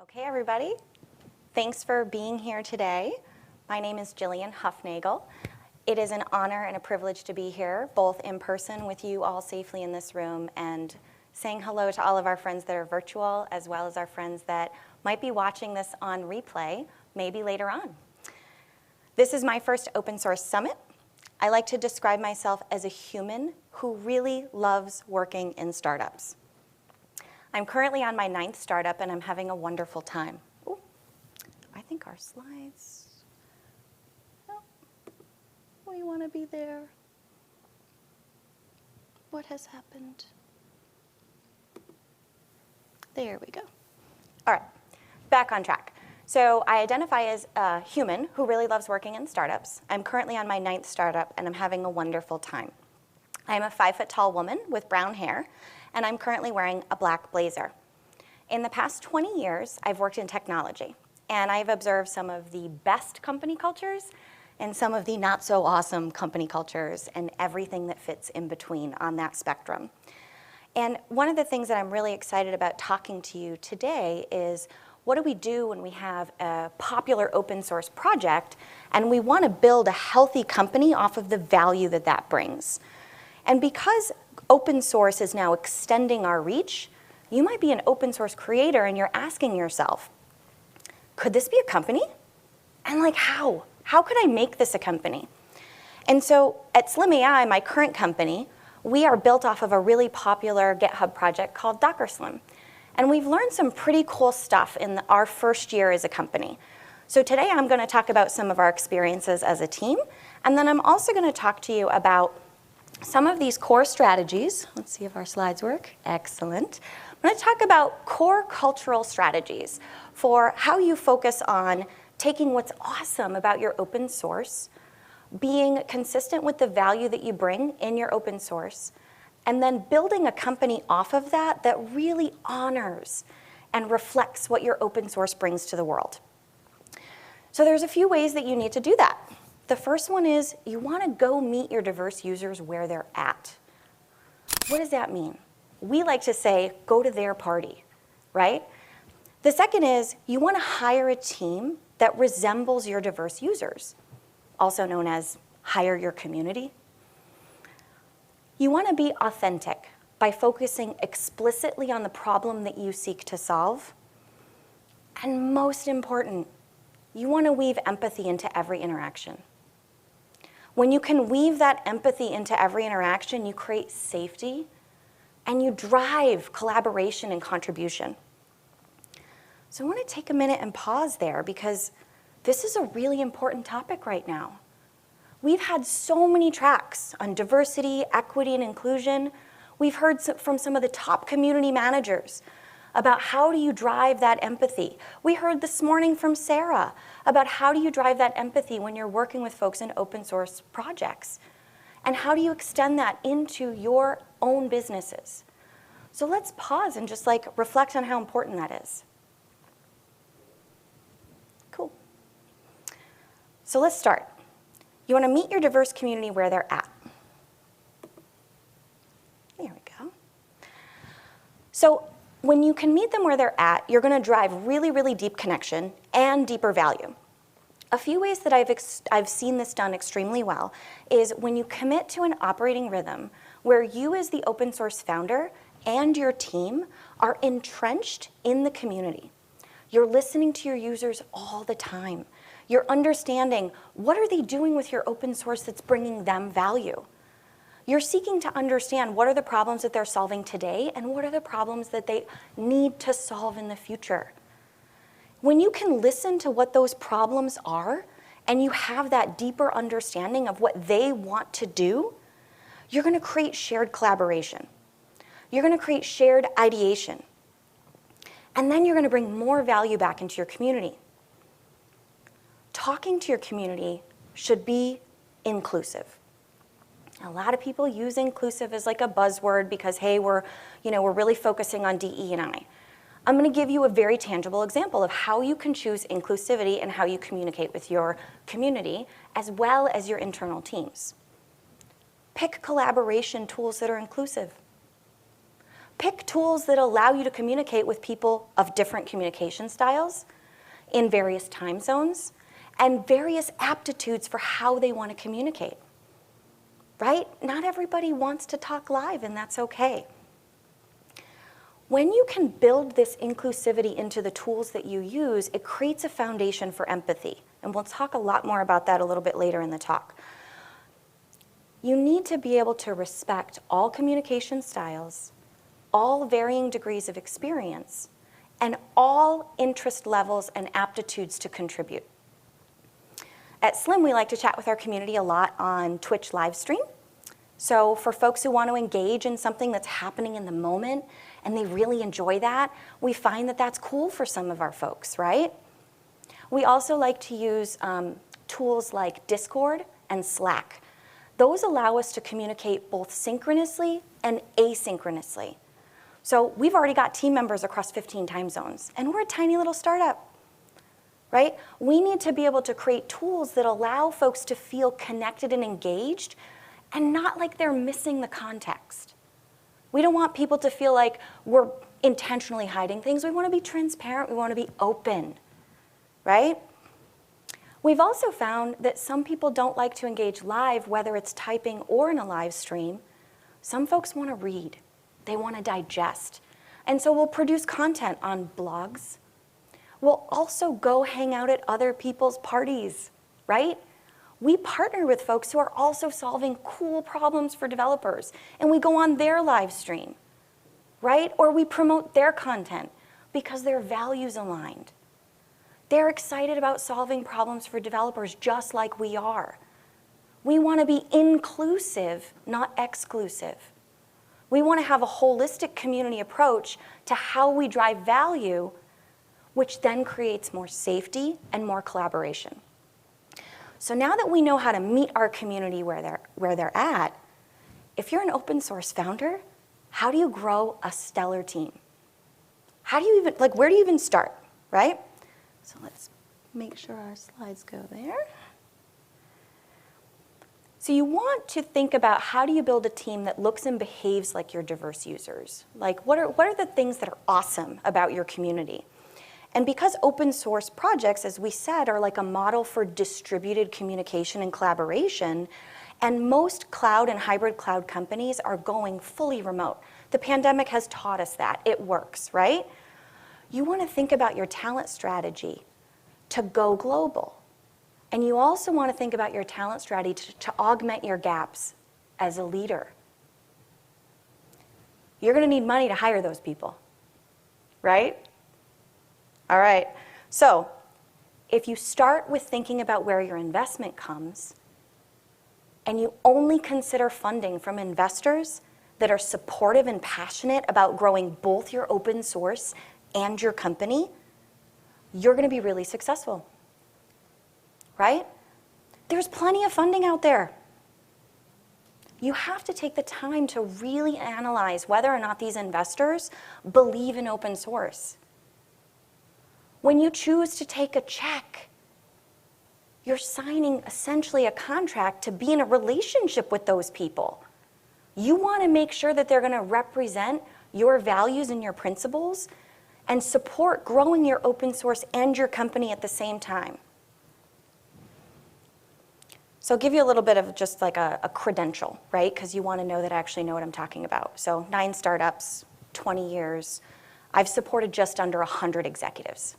Okay, everybody. Thanks for being here today. My name is Jillian Hufnagel. It is an honor and a privilege to be here, both in person with you all safely in this room and saying hello to all of our friends that are virtual, as well as our friends that might be watching this on replay, maybe later on. This is my first open source summit. I like to describe myself as a human who really loves working in startups. I'm currently on my 9th startup, and I'm having a wonderful time. Ooh, I think our slides, oh, we want to be there. What has happened? There we go. All right, back on track. So I identify as a human who really loves working in startups. I'm currently on my 9th startup, and I'm having a wonderful time. I'm a 5-foot-tall woman with brown hair, and I'm currently wearing a black blazer. In the past 20 years, I've worked in technology, and I've observed some of the best company cultures and some of the not so awesome company cultures and everything that fits in between on that spectrum. And one of the things that I'm really excited about talking to you today is what do we do when we have a popular open source project and we want to build a healthy company off of the value that that brings? And because open source is now extending our reach, you might be an open source creator and you're asking yourself, could this be a company? And like how? How could I make this a company? And so at Slim.AI, my current company, we are built off of a really popular GitHub project called Docker Slim. And we've learned some pretty cool stuff in our first year as a company. So today I'm going to talk about some of our experiences as a team, and then I'm also going to talk to you about some of these core strategies. Let's see if our slides work. Excellent. I'm going to talk about core cultural strategies for how you focus on taking what's awesome about your open source, being consistent with the value that you bring in your open source, and then building a company off of that that really honors and reflects what your open source brings to the world. So there's a few ways that you need to do that. The first one is you want to go meet your diverse users where they're at. What does that mean? We like to say, go to their party, right? The second is you want to hire a team that resembles your diverse users, also known as hire your community. You want to be authentic by focusing explicitly on the problem that you seek to solve. And most important, you want to weave empathy into every interaction. When you can weave that empathy into every interaction, you create safety and you drive collaboration and contribution. So I want to take a minute and pause there because this is a really important topic right now. We've had so many tracks on diversity, equity, and inclusion. We've heard from some of the top community managers about how do you drive that empathy. We heard this morning from Sarah about how do you drive that empathy when you're working with folks in open source projects. And how do you extend that into your own businesses? So let's pause and just reflect on how important that is. Cool. So let's start. You want to meet your diverse community where they're at. There we go. So when you can meet them where they're at, you're going to drive really, really deep connection and deeper value. A few ways that I've seen this done extremely well is when you commit to an operating rhythm where you as the open source founder and your team are entrenched in the community. You're listening to your users all the time. You're understanding what are they doing with your open source that's bringing them value. You're seeking to understand what are the problems that they're solving today and what are the problems that they need to solve in the future. When you can listen to what those problems are and you have that deeper understanding of what they want to do, you're going to create shared collaboration. You're going to create shared ideation. And then you're going to bring more value back into your community. Talking to your community should be inclusive. A lot of people use inclusive as like a buzzword because, hey, we're really focusing on DE&I. I'm going to give you a very tangible example of how you can choose inclusivity and how you communicate with your community as well as your internal teams. Pick collaboration tools that are inclusive. Pick tools that allow you to communicate with people of different communication styles in various time zones and various aptitudes for how they want to communicate, right? Not everybody wants to talk live, and that's okay. When you can build this inclusivity into the tools that you use, it creates a foundation for empathy. And we'll talk a lot more about that a little bit later in the talk. You need to be able to respect all communication styles, all varying degrees of experience, and all interest levels and aptitudes to contribute. At Slim, we like to chat with our community a lot on Twitch live stream. So for folks who want to engage in something that's happening in the moment and they really enjoy that, we find that that's cool for some of our folks, right? We also like to use tools like Discord and Slack. Those allow us to communicate both synchronously and asynchronously. So we've already got team members across 15 time zones, and we're a tiny little startup, right? We need to be able to create tools that allow folks to feel connected and engaged and not like they're missing the context. We don't want people to feel like we're intentionally hiding things. We want to be transparent. We want to be open, right? We've also found that some people don't like to engage live, whether it's typing or in a live stream. Some folks want to read. They want to digest. And so we'll produce content on blogs. We'll also go hang out at other people's parties, right? We partner with folks who are also solving cool problems for developers, and we go on their live stream, right? Or we promote their content because their values aligned. They're excited about solving problems for developers just like we are. We want to be inclusive, not exclusive. We want to have a holistic community approach to how we drive value, which then creates more safety and more collaboration. So now that we know how to meet our community where they're at, if you're an open source founder, how do you grow a stellar team? How do you even, like, where do you even start, right? So let's make sure our slides go there. So you want to think about how do you build a team that looks and behaves like your diverse users? Like, what are the things that are awesome about your community? And because open source projects, as we said, are like a model for distributed communication and collaboration, and most cloud and hybrid cloud companies are going fully remote. The pandemic has taught us that. It works, right? You want to think about your talent strategy to go global. And you also want to think about your talent strategy to augment your gaps as a leader. You're going to need money to hire those people, right? All right, so if you start with thinking about where your investment comes, and you only consider funding from investors that are supportive and passionate about growing both your open source and your company, you're going to be really successful, right? There's plenty of funding out there. You have to take the time to really analyze whether or not these investors believe in open source. When you choose to take a check, you're signing essentially a contract to be in a relationship with those people. You want to make sure that they're going to represent your values and your principles and support growing your open source and your company at the same time. So I'll give you a little bit of just like a credential, right? Because you want to know that I actually know what I'm talking about. So 9 startups, 20 years. I've supported just under 100 executives.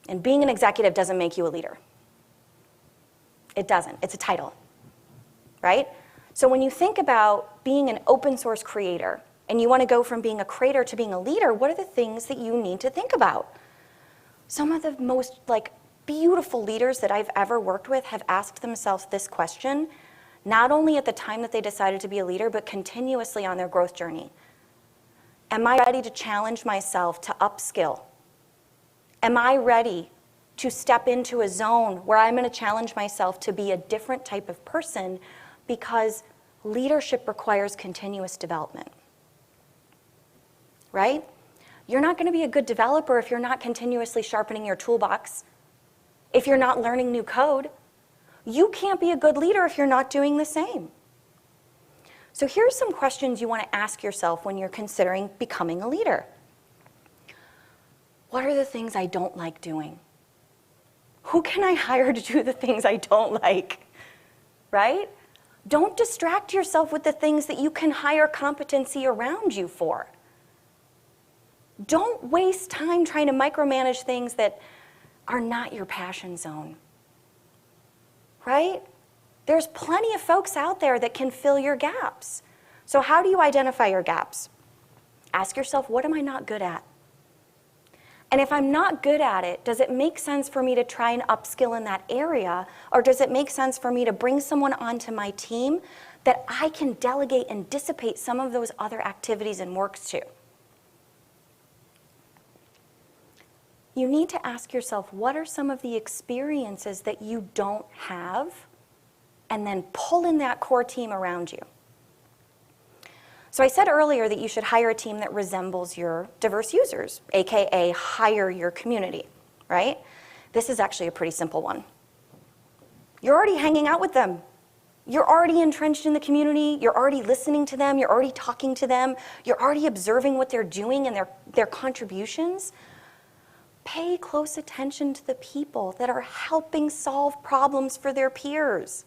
And being an executive doesn't make you a leader. It doesn't. It's a title, right? So when you think about being an open source creator and you want to go from being a creator to being a leader, what are the things that you need to think about? Some of the most beautiful leaders that I've ever worked with have asked themselves this question, not only at the time that they decided to be a leader, but continuously on their growth journey. Am I ready to challenge myself to upskill? Am I ready to step into a zone where I'm going to challenge myself to be a different type of person, because leadership requires continuous development, right? You're not going to be a good developer if you're not continuously sharpening your toolbox, if you're not learning new code. You can't be a good leader if you're not doing the same. So here's some questions you want to ask yourself when you're considering becoming a leader. What are the things I don't like doing? Who can I hire to do the things I don't like? Right? Don't distract yourself with the things that you can hire competency around you for. Don't waste time trying to micromanage things that are not your passion zone. Right? There's plenty of folks out there that can fill your gaps. So how do you identify your gaps? Ask yourself, what am I not good at? And if I'm not good at it, does it make sense for me to try and upskill in that area? Or does it make sense for me to bring someone onto my team that I can delegate and dissipate some of those other activities and works to? You need to ask yourself, what are some of the experiences that you don't have? And then pull in that core team around you. So I said earlier that you should hire a team that resembles your diverse users, AKA hire your community, right? This is actually a pretty simple one. You're already hanging out with them. You're already entrenched in the community. You're already listening to them. You're already talking to them. You're already observing what they're doing and their contributions. Pay close attention to the people that are helping solve problems for their peers.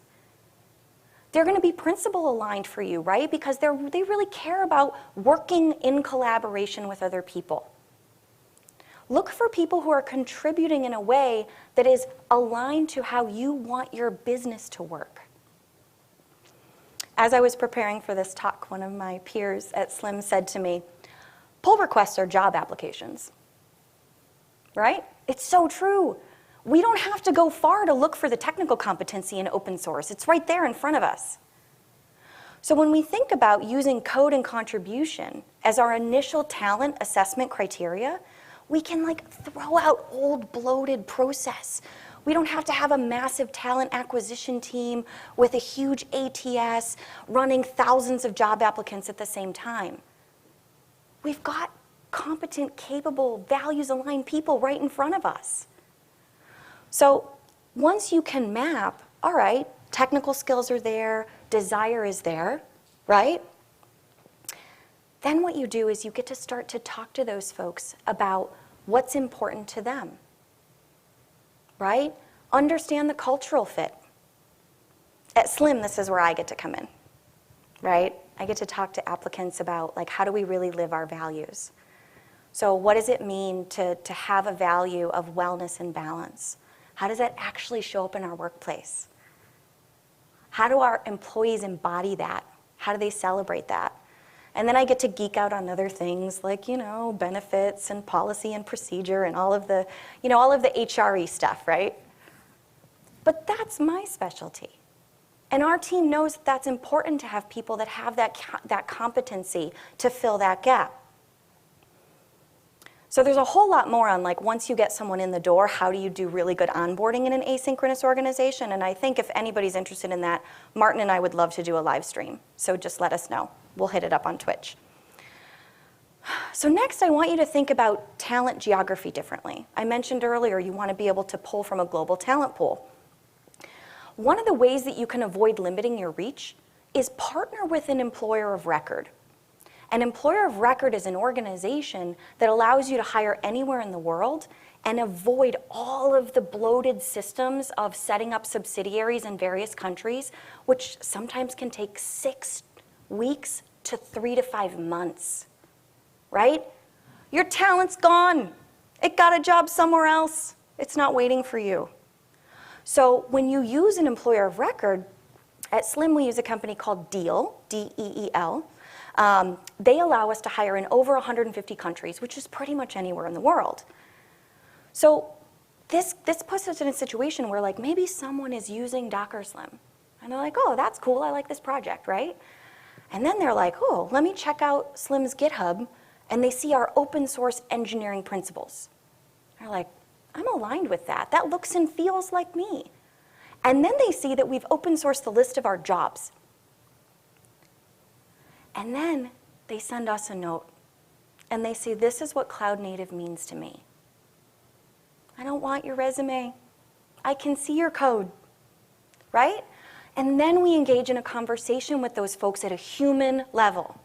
They're going to be principle aligned for you, right? Because they really care about working in collaboration with other people. Look for people who are contributing in a way that is aligned to how you want your business to work. As I was preparing for this talk, one of my peers at Slim said to me, pull requests are job applications, right? It's so true. We don't have to go far to look for the technical competency in open source. It's right there in front of us. So when we think about using code and contribution as our initial talent assessment criteria, we can throw out old bloated process. We don't have to have a massive talent acquisition team with a huge ATS running thousands of job applicants at the same time. We've got competent, capable, values-aligned people right in front of us. So once you can map, all right, technical skills are there, desire is there, right? Then what you do is you get to start to talk to those folks about what's important to them, right? Understand the cultural fit. At Slim, this is where I get to come in, right? I get to talk to applicants about how do we really live our values? So what does it mean to have a value of wellness and balance? How does that actually show up in our workplace? How do our employees embody that? How do they celebrate that? And then I get to geek out on other things like, benefits and policy and procedure and all of the HRE stuff, right? But that's my specialty. And our team knows that that's important to have people that have that competency to fill that gap. So there's a whole lot more on once you get someone in the door, how do you do really good onboarding in an asynchronous organization? And I think if anybody's interested in that, Martin and I would love to do a live stream. So just let us know. We'll hit it up on Twitch. So next, I want you to think about talent geography differently. I mentioned earlier you want to be able to pull from a global talent pool. One of the ways that you can avoid limiting your reach is partner with an employer of record. An employer of record is an organization that allows you to hire anywhere in the world and avoid all of the bloated systems of setting up subsidiaries in various countries, which sometimes can take 6 weeks to 3 to 5 months, right? Your talent's gone. It got a job somewhere else. It's not waiting for you. So when you use an employer of record, at Slim we use a company called Deel, D-E-E-L. They allow us to hire in over 150 countries, which is pretty much anywhere in the world. So this puts us in a situation where maybe someone is using Docker Slim. And they're like, oh, that's cool, I like this project, right? And then they're like, oh, let me check out Slim's GitHub, and they see our open source engineering principles. They're like, I'm aligned with that. That looks and feels like me. And then they see that we've open sourced the list of our jobs. And then they send us a note, and they say, this is what cloud native means to me. I don't want your resume. I can see your code, right? And then we engage in a conversation with those folks at a human level.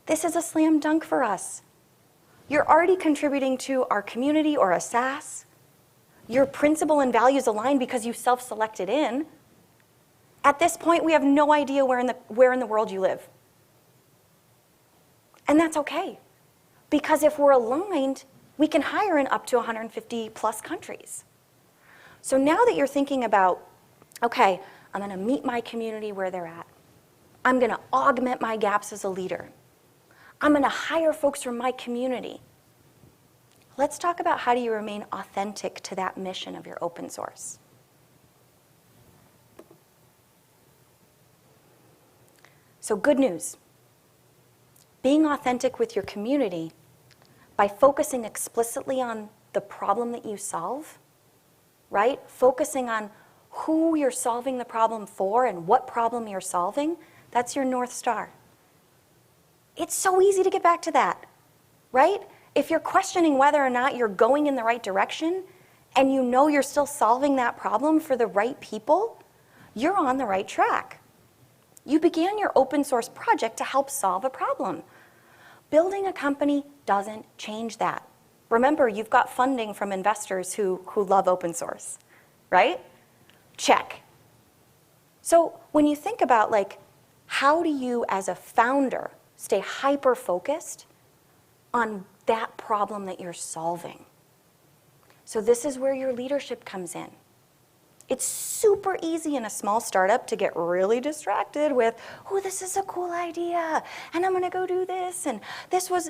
This is a slam dunk for us. You're already contributing to our community or a SaaS. Your principle and values align because you self-selected in. At this point, we have no idea where in the world you live. And that's okay. Because if we're aligned, we can hire in up to 150 plus countries. So now that you're thinking about, okay, I'm going to meet my community where they're at. I'm going to augment my gaps as a leader. I'm going to hire folks from my community. Let's talk about how do you remain authentic to that mission of your open source. So good news. Being authentic with your community by focusing explicitly on the problem that you solve, right? Focusing on who you're solving the problem for and what problem you're solving, that's your North Star. It's so easy to get back to that, right? If you're questioning whether or not you're going in the right direction and you know you're still solving that problem for the right people, you're on the right track. You began your open source project to help solve a problem. Building a company doesn't change that. Remember, you've got funding from investors who love open source, right? Check. So when you think about like, how do you as a founder stay hyper-focused on that problem that you're solving? So this is where your leadership comes in. It's super easy in a small startup to get really distracted with, oh, this is a cool idea, and I'm gonna go do this, and this was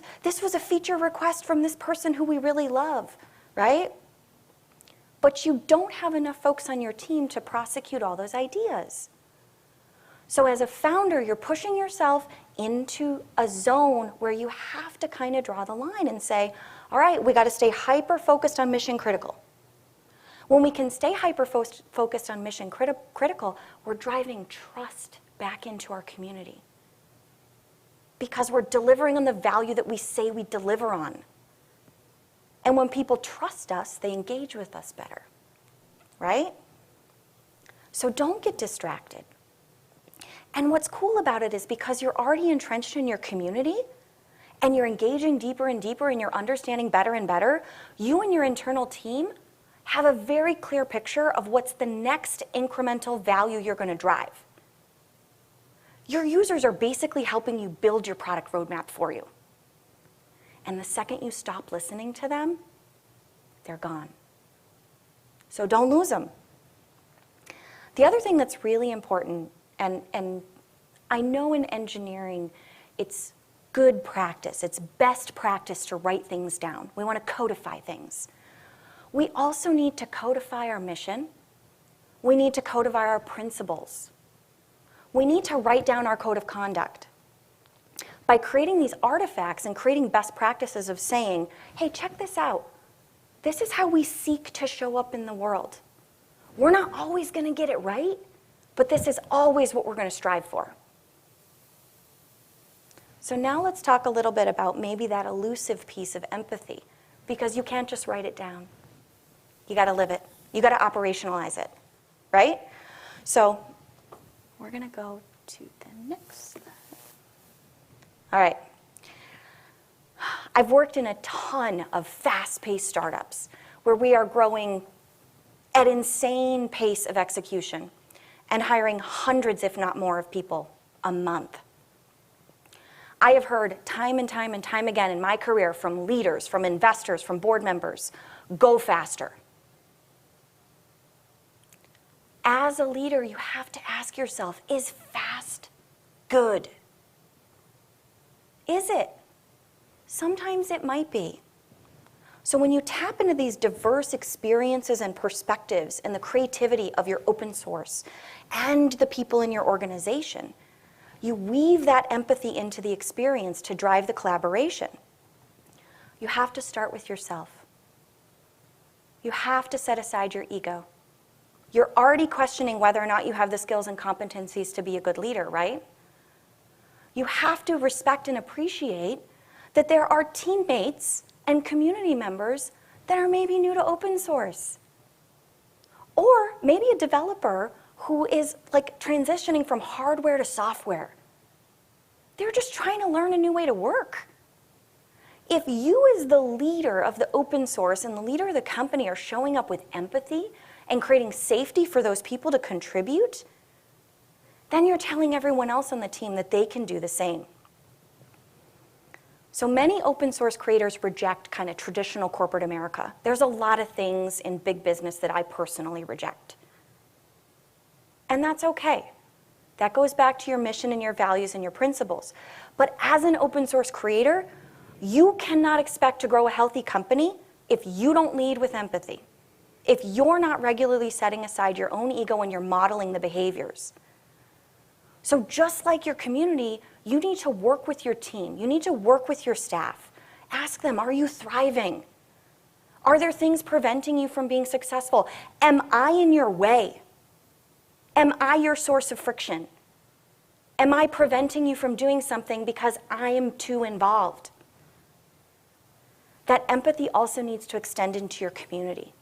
a feature request from this person who we really love, right? But you don't have enough folks on your team to prosecute all those ideas. So as a founder, you're pushing yourself into a zone where you have to kind of draw the line and say, all right, we got to stay hyper-focused on mission critical. When we can stay hyper-focused on mission critical, we're driving trust back into our community because we're delivering on the value that we say we deliver on. And when people trust us, they engage with us better, right? So don't get distracted. And what's cool about it is because you're already entrenched in your community and you're engaging deeper and deeper and you're understanding better and better, you and your internal team have a very clear picture of what's the next incremental value you're going to drive. Your users are basically helping you build your product roadmap for you. And the second you stop listening to them, they're gone. So don't lose them. The other thing that's really important, and I know in engineering it's good practice, it's best practice to write things down. We want to codify things. We also need to codify our mission. We need to codify our principles. We need to write down our code of conduct. By creating these artifacts and creating best practices of saying, hey, check this out. This is how we seek to show up in the world. We're not always going to get it right, but this is always what we're going to strive for. So now let's talk a little bit about maybe that elusive piece of empathy, because you can't just write it down. You got to live it. You got to operationalize it, right? So we're going to go to the next slide. All right. I've worked in a ton of fast-paced startups where we are growing at insane pace of execution and hiring hundreds, if not more, of people a month. I have heard time and time and time again in my career from leaders, from investors, from board members, go faster. As a leader, you have to ask yourself, is fast good? Is it? Sometimes it might be. So when you tap into these diverse experiences and perspectives and the creativity of your open source and the people in your organization, you weave that empathy into the experience to drive the collaboration. You have to start with yourself. You have to set aside your ego. You're already questioning whether or not you have the skills and competencies to be a good leader, right? You have to respect and appreciate that there are teammates and community members that are maybe new to open source. Or maybe a developer who is like transitioning from hardware to software. They're just trying to learn a new way to work. If you as the leader of the open source and the leader of the company are showing up with empathy and creating safety for those people to contribute, then you're telling everyone else on the team that they can do the same. So many open source creators reject kind of traditional corporate America. There's a lot of things in big business that I personally reject. And that's okay. That goes back to your mission and your values and your principles. But as an open source creator, you cannot expect to grow a healthy company if you don't lead with empathy, if you're not regularly setting aside your own ego and you're modeling the behaviors. So just like your community, you need to work with your team. You need to work with your staff. Ask them, are you thriving? Are there things preventing you from being successful? Am I in your way? Am I your source of friction? Am I preventing you from doing something because I am too involved? That empathy also needs to extend into your community.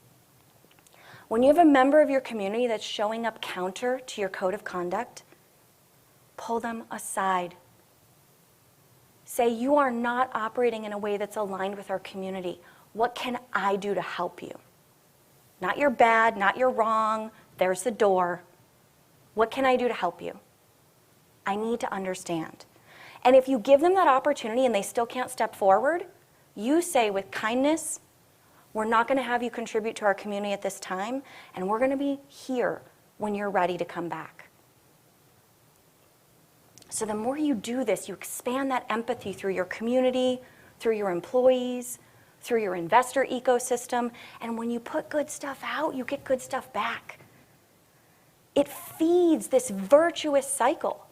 When you have a member of your community that's showing up counter to your code of conduct, pull them aside. Say, you are not operating in a way that's aligned with our community. What can I do to help you? Not you're bad, not you're wrong, there's the door. What can I do to help you? I need to understand. And if you give them that opportunity and they still can't step forward, you say with kindness, we're not going to have you contribute to our community at this time, and we're going to be here when you're ready to come back. So the more you do this, you expand that empathy through your community, through your employees, through your investor ecosystem, and when you put good stuff out, you get good stuff back. It feeds this virtuous cycle.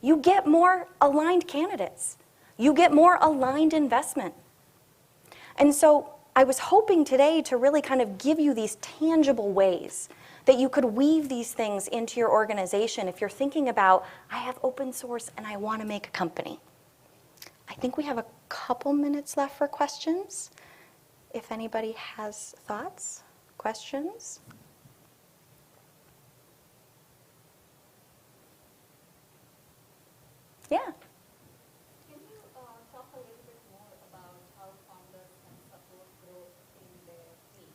You get more aligned candidates. You get more aligned investment. And so I was hoping today to really kind of give you these tangible ways that you could weave these things into your organization if you're thinking about, I have open source and I want to make a company. I think we have a couple minutes left for questions. If anybody has thoughts, questions. Yeah. Can you talk a little bit more about how founders can support growth in their team?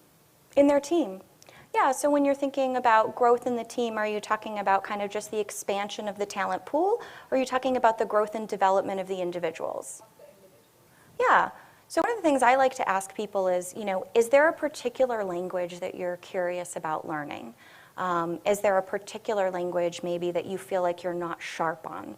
In their team. Yeah, so when you're thinking about growth in the team, are you talking about kind of just the expansion of the talent pool, or are you talking about the growth and development of the individuals? Yeah. So one of the things I like to ask people is, is there a particular language that you're curious about learning? Is there a particular language maybe that you feel like you're not sharp on?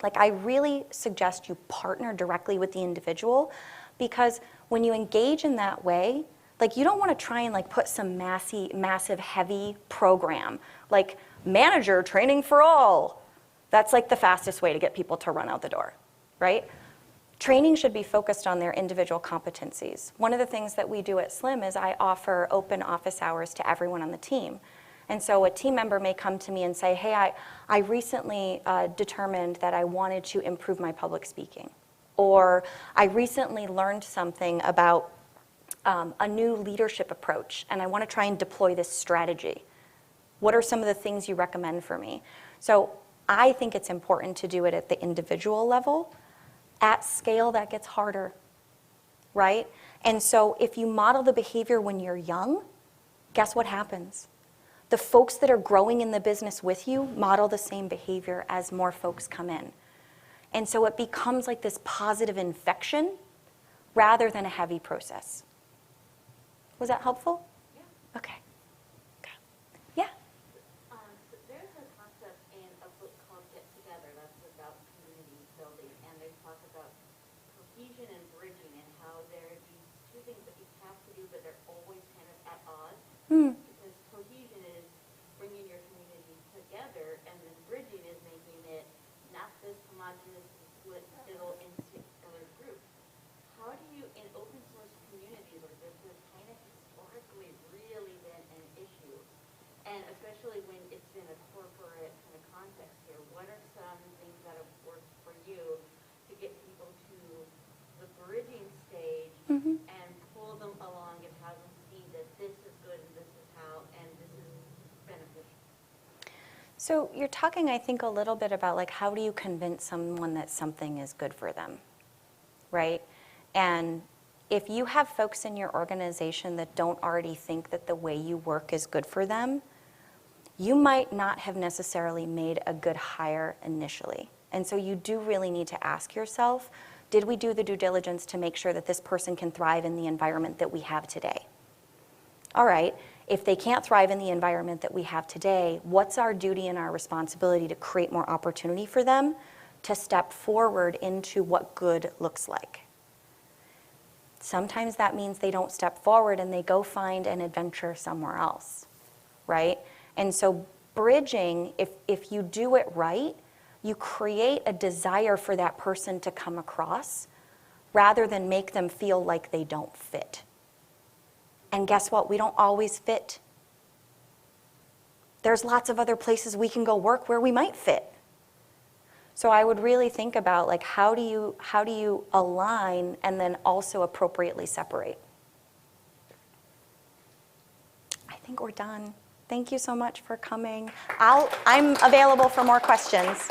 Like, I really suggest you partner directly with the individual, because when you engage in that way, like, you don't want to try and like put some massive heavy program, like manager training for all. That's like the fastest way to get people to run out the door, right? Training should be focused on their individual competencies. One of the things that we do at Slim is I offer open office hours to everyone on the team. And so a team member may come to me and say, hey, I recently determined that I wanted to improve my public speaking. Or I recently learned something about a new leadership approach, and I want to try and deploy this strategy. What are some of the things you recommend for me? So I think it's important to do it at the individual level. At scale, that gets harder, right? And so if you model the behavior when you're young, guess what happens? The folks that are growing in the business with you model the same behavior as more folks come in. And so it becomes like this positive infection rather than a heavy process. Was that helpful? Yeah. Okay. Yeah? So there's a concept in a book called Get Together that's about community building, and they talk about cohesion and bridging and how there are these two things that you have to do, but they're always kind of at odds. Because cohesion is bringing your community together, and then bridging is making it not this homogenous split little insular group. How do you, in open source communities, or this has kind of historically really been an issue, and especially when it's in a corporate kind of context here, what are some things that have worked for you to get people to the bridging stage and pull them along and have them see that this is good and this is how So you're talking, I think, a little bit about like how do you convince someone that something is good for them, right? And if you have folks in your organization that don't already think that the way you work is good for them, you might not have necessarily made a good hire initially. And so you do really need to ask yourself, did we do the due diligence to make sure that this person can thrive in the environment that we have today? All right, if they can't thrive in the environment that we have today, what's our duty and our responsibility to create more opportunity for them to step forward into what good looks like? Sometimes that means they don't step forward and they go find an adventure somewhere else, right? And so bridging, if you do it right, you create a desire for that person to come across rather than make them feel like they don't fit. And guess what? We don't always fit. There's lots of other places we can go work where we might fit. So I would really think about like how do you align and then also appropriately separate? I think we're done. Thank you so much for coming. I'm available for more questions.